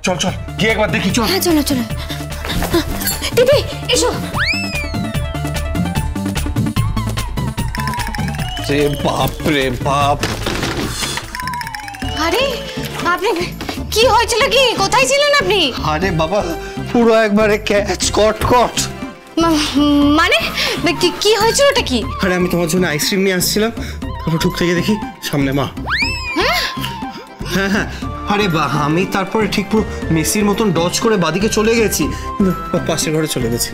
চল চল গিয়ে একবার দেখি চল। হ্যাঁ চলো চলো। দিদি এসো। রে বাপ রে বাপ। আরে আপনি কি হয়েছিল, কি কোথায় ছিলেন আপনি? আরে বাবা পুরো একবারে ক্যাচ কট কট। মানে কি হয়েছিল ওটা কি? আরে আমি তোমার জন্য আইসক্রিম নিয়ে আসছিলাম, তারপর ঠুক থেকে দেখি সামনে মা। হ্যাঁ হ্যাঁ আরে বাহ, আমি তারপরে ঠিক পুরো মেসির মতন ডজ করে বাদিকে চলে গেছি, পাশের ঘরে চলে গেছি।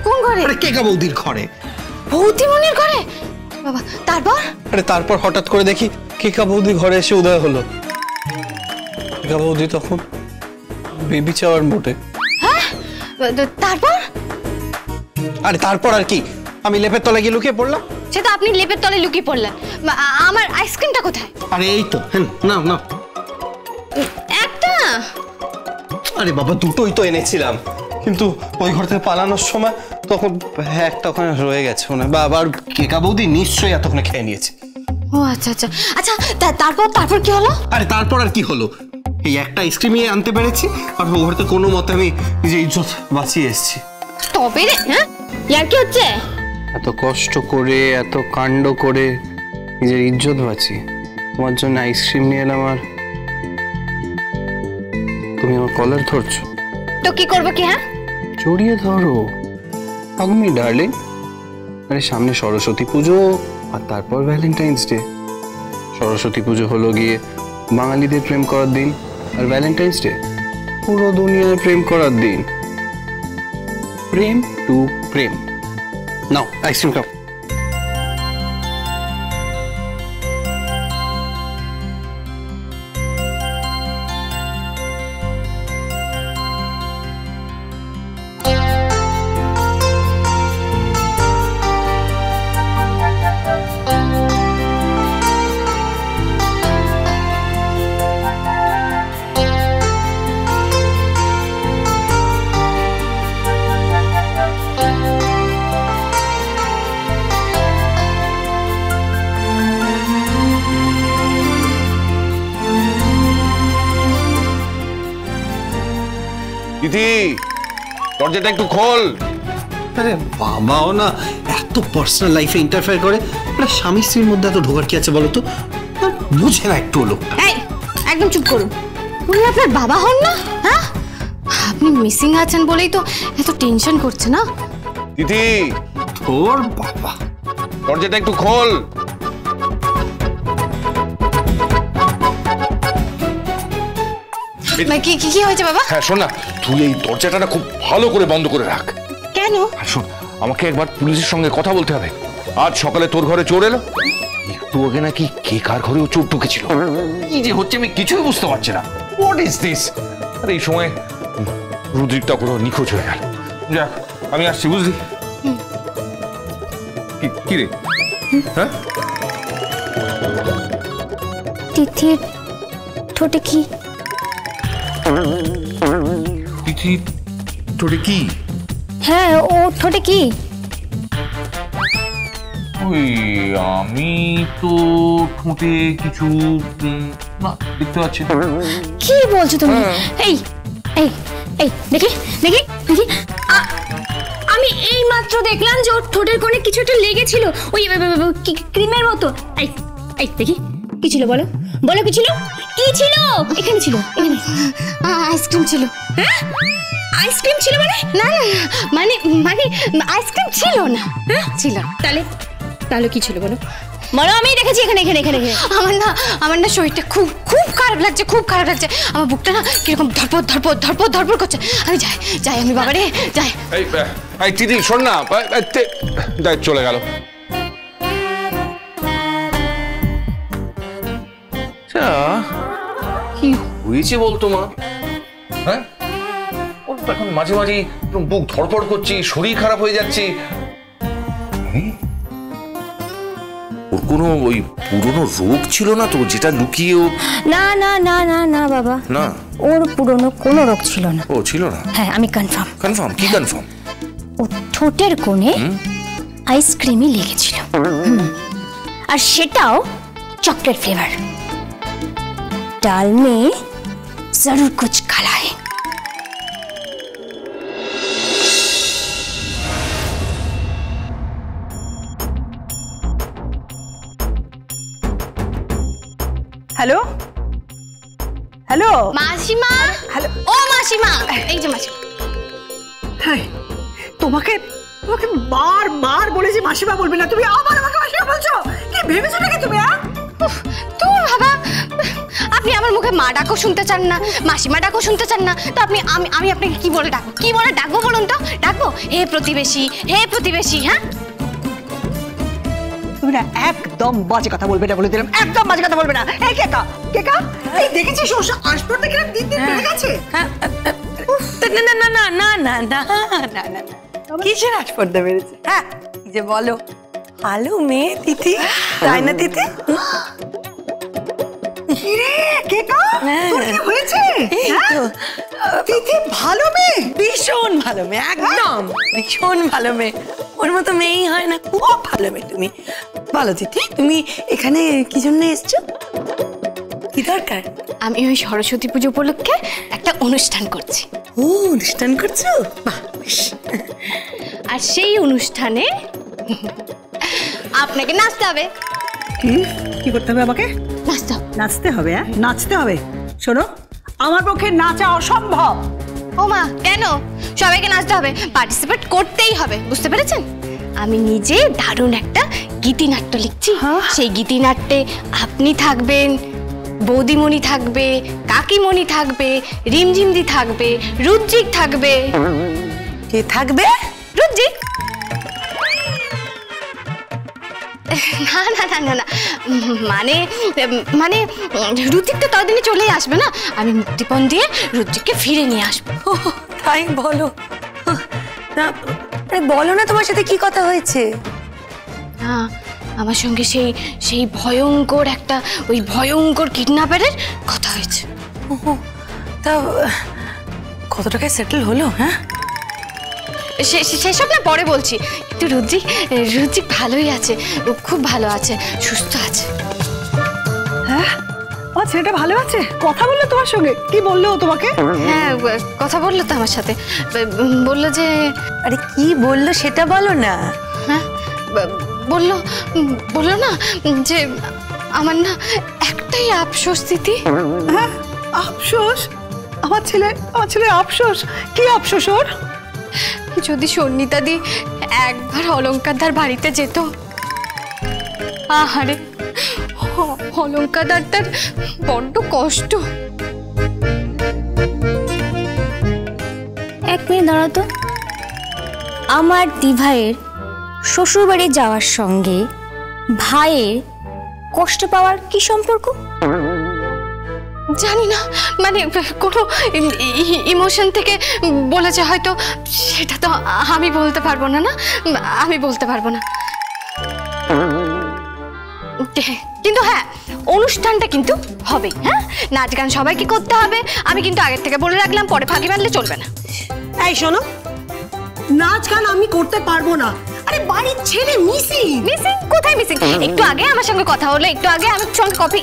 কোন ঘরে? আরে কেকা বৌদির ঘরে। বৌদিমণির ঘরে? বাবা তারপর? আরে তারপর হঠাৎ করে দেখি কেকা বৌদি ঘরে এসে উদয় হলো। কেকা বৌদি তখন বেবি চাওয়ার মোটে। হ্যাঁ তারপর? আরে তারপর আর কি, আমি লেপের তলায় গিয়ে লুকিয়ে পড়লাম। সেটা আপনি লেপের তলায় লুকিয়ে পড়লেন, আমার আইসক্রিমটা কোথায়? আরে এই তো, না না একটা। আরে বাবা দুটোই তো এনেছিলাম, কিন্তু ওই ঘর থেকে পালানোর সময় তখন একটা ওখানে রয়ে গেছে বা আবার কেকা বৌদি নিশ্চয়ই এতক্ষণে খেয়ে নিয়েছে। ও আচ্ছা আচ্ছা আচ্ছা, তারপর কি হলো? আরে তারপর আর কি হলো, এই একটা আইসক্রিমই আনতে পেরেছি, আর ও ঘরতে কোনো মতে আমি নিজে ইজ্জত বাঁচিয়ে এসেছি। তবে রে, হ্যাঁ ইয়ার কি হচ্ছে? এত কষ্ট করে এত কাণ্ড করে নিজের ইজ্জত বাঁচিয়ে তোমার জন্য আইসক্রিম নিয়ে এলাম, আর তুমি আমার কলার ধরছো। তো কি করবো কি? হ্যাঁ জড়িয়ে ধরো আগমি ডার্লিং। আরে সামনে সরস্বতী পুজো আর তারপর ভ্যালেন্টাইন্স ডে। সরস্বতী পুজো হলো গিয়ে বাঙালিদের প্রেম করার দিন, আর ভ্যালেন্টাইন্স ডে পুরো দুনিয়ায় প্রেম করার দিন। প্রেম টু প্রেম। নাও আইসক্রিম খাও। দিদি দরজাটা একটু খোল। আরে বাবাও না এত পার্সোনাল লাইফে ইন্টারফেয়ার করে, মানে স্বামী স্ত্রীর মধ্যে এত ঢোকার কি আছে বলো তো? বুঝে না একটু হলো। এই একদম চুপ করুন, উনি আপনার বাবা হন না? হ্যাঁ আপনি মিসিং আছেন বলেই তো এত টেনশন করছে না? দিদি তোর বাবা দরজাটা একটু খোল। কি হয়েছে বাবা? হ্যাঁ শোন না, তুই এই দরজাটা খুব ভালো করে বন্ধ করে রাখ। কেন? আর শোন, আমাকে একবার পুলিশের সঙ্গে কথা বলতে হবে। আজ সকালে তোর ঘরে চোর এলো, একটু আগে নাকি কে কার ঘরেও চোর ঢুকেছিল। কি যে হচ্ছে আমি কিছুই বুঝতে পারছি না। What is this? আর এই সময় রুদ্রিকটা পুরো নিখোঁজ হয়ে গেল। যাক আমি আসছি, বুঝলি? কি রে? হ্যাঁ তিথির ঠোঁটে কি? তিথি ঠোঁটে কি? হ্যাঁ ও ঠোঁটে কি? ওই আমি তো ঠোঁটে কিছু না দেখতে পাচ্ছি। কি বলছো তুমি? এই এই এই দেখি দেখি দেখি, আমি এই মাত্র দেখলাম যে ওর ঠোঁটের কোণে কিছু একটা লেগেছিল, ওই ক্রিমের মতো। এই এই দেখি কি ছিল, বলো বলো কি ছিল? কি ছিল? এখানে ছিল, এখানে আইসক্রিম ছিল। হ্যাঁ আইসক্রিম ছিল মানে? না না মানে মানে আইসক্রিম ছিল না। হ্যাঁ ছিল। তাহলে তাহলে কি ছিল বলো বলো? আমি দেখেছি এখানে এখানে এখানে। আমার না শরীরটা খুব খুব খারাপ লাগছে, খুব খারাপ লাগছে। আমার বুকটা না কিরকম ধরপড় ধরপড় ধরপড় ধরপড় করছে। আমি যাই যাই, আমি বাবারে যাই। এই দিদি শোন না, যাই চলে গেল। কি হয়েছে বলতো মা? হ্যাঁ ওর তো এখন মাঝে মাঝে বুক ধরপড় করছে, শরীর খারাপ হয়ে যাচ্ছে। ওর কোনো ওই পুরনো রোগ ছিল না তো যেটা লুকিয়ে ও? না না না না না বাবা, না ওর পুরনো কোনো রোগ ছিল না। ও ছিল না? হ্যাঁ আমি কনফার্ম। কনফার্ম? কি কনফার্ম? ও ঠোঁটের কোণে আইসক্রিমই লেগেছিল, আর সেটাও চকলেট फ्लेवर। दाल में जरूर कुछ काला है। হ্যালো হ্যালো মাসিমা, হ্যালো ও মাসিমা, এই যে মাসিমা। হ্যাঁ তোমাকে তোমাকে বারবার বলেছি মাসিমা বলবে না, তুমি আবার আমাকে মাসিমা বলছো। কি ভেবেছো নাকি তুমি? তুমি বাবা, আপনি আমার মুখে মা ডাকো শুনতে চান না, মাসিমা ডাকো শুনতে চান না, তো আপনি আমি আপনাকে কি বলে ডাকবো, কি বলে ডাকবো বলুন তো? ডাকবো হে প্রতিবেশী, হে প্রতিবেশী? হ্যাঁ, তুমি না একদম বাজে কথা বলবে না, বলে দিলাম একদম বাজে কথা বলবে না। এই কেকা কেকা, এই দেখেছিস ওর আসপর থেকে দিন দিন বেড়ে গেছে। না না না না না না না না না না কিসের আসপর্দা বেড়েছে? হ্যাঁ এই যে বলো, ভালো মেয়ে তিথি, তাই না তিথি? কিরে কেকা, তোর কি হয়েছে? এই তো তিথি ভালো মেয়ে, ভীষণ ভালো মেয়ে, একদম ভীষণ ভালো মেয়ে, ওর মতো মেয়েই হয় না, খুব ভালো মেয়ে তুমি। বলো তিথি, তুমি এখানে কি জন্য এসছো, কি দরকার? আমি ওই সরস্বতী পুজো উপলক্ষে একটা অনুষ্ঠান করছি। ও অনুষ্ঠান করছো, বাহ বেশ। আর সেই অনুষ্ঠানে আপনাকে নাচতে হবে। কি কি করতে হবে আমাকে? নাচতে হবে। নাচতে হবে? হ্যাঁ নাচতে হবে। শোনো, আমার পক্ষে নাচা অসম্ভব। ও মা, কেন? সবাইকে নাচতে হবে, পার্টিসিপেট করতেই হবে, বুঝতে পেরেছেন? আমি নিজে দারুণ একটা গীতিনাট্য লিখছি। সেই গীতিনাট্যে আপনি থাকবেন, বৌদিমণি থাকবে, কাকিমণি থাকবে, রিমঝিমদি থাকবে, রুদ্রিক থাকবে। কে থাকবে? রুদ্রিক? না না না না না, মানে মানে রুদ্রিক তো ততদিনে চলেই আসবে না, আমি মুক্তিপণ দিয়ে রুদ্রিককে ফিরে নিয়ে আসবো। ও, তাই বলো না, আরে বলো না তোমার সাথে কি কথা হয়েছে? হ্যাঁ, আমার সঙ্গে সেই সেই ভয়ঙ্কর একটা ওই ভয়ঙ্কর কিডন্যাপারের কথা হয়েছে। ও, তা কত টাকায় সেটেল হলো? হ্যাঁ সেসব না পরে বলছি, কিন্তু রুদ্রিক ভালোই আছে, ও খুব ভালো আছে, সুস্থ আছে। হ্যাঁ আমার ছেলেটা ভালো আছে? কথা বললো তোমার সঙ্গে? কি বললো ও তোমাকে? হ্যাঁ, কথা বললো তো আমার সাথে, বললো যে, আরে কি বললো সেটা বলো না। হ্যাঁ বললো বললো না যে আমার না একটাই আফসোস দিদি। হ্যাঁ আফসোস? আমার ছেলে আফসোস? কি আফসোস ওর? যদি সন্নিতাদি একবার অলঙ্কারদার বাড়িতে যেত। আহারে, অলঙ্কারদারটার বড্ড কষ্ট। এক মিনিট দাঁড়াতো, আমার দিভাইয়ের শ্বশুরবাড়ি যাওয়ার সঙ্গে ভাইয়ের কষ্ট পাওয়ার কি সম্পর্ক? জানি না, মানে কোনো ইমোশন থেকে বলেছে হয়তো, সেটা তো আমি বলতে পারবো না। আমি বলতে পারবো না, কিন্তু হ্যাঁ অনুষ্ঠানটা কিন্তু হবে। হ্যাঁ, নাচ গান সবাইকে করতে হবে, আমি কিন্তু আগের থেকে বলে রাখলাম, পরে ফাঁকি মারলে চলবে না। এই শোনো, নাচ গান আমি করতে পারবো না। আরে বাড়ির ছেলে মিসিং। মিসিং? কোথায় মিসিং? একটু আগে আমার সঙ্গে কথা হলো, একটু আগে আমার সঙ্গে কফি।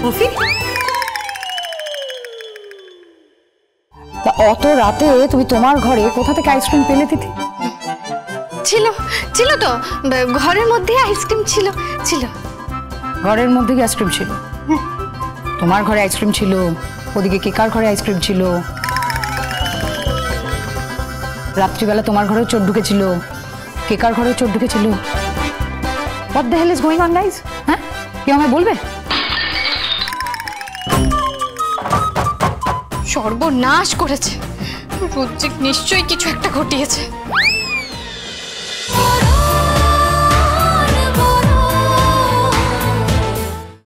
কফি? অত রাতে তুমি তোমার ঘরে কোথা থেকে আইসক্রিম পেলে তিথি? ছিল তো, ঘরের মধ্যে আইসক্রিম ছিল। ঘরের মধ্যে কি আইসক্রিম ছিল? তোমার ঘরে আইসক্রিম ছিল, ওদিকে কেকার ঘরে আইসক্রিম ছিল, রাত্রিবেলা তোমার ঘরেও চোর ঢুকেছিল, কেকার ঘরেও চোর ঢুকেছিল। What the hell is going on guys? হ্যাঁ, কেউ আমায় বলবে? সর্বনাশ করেছে রুদ্রিক, নিশ্চয়ই কিছু একটা ঘটিয়েছে।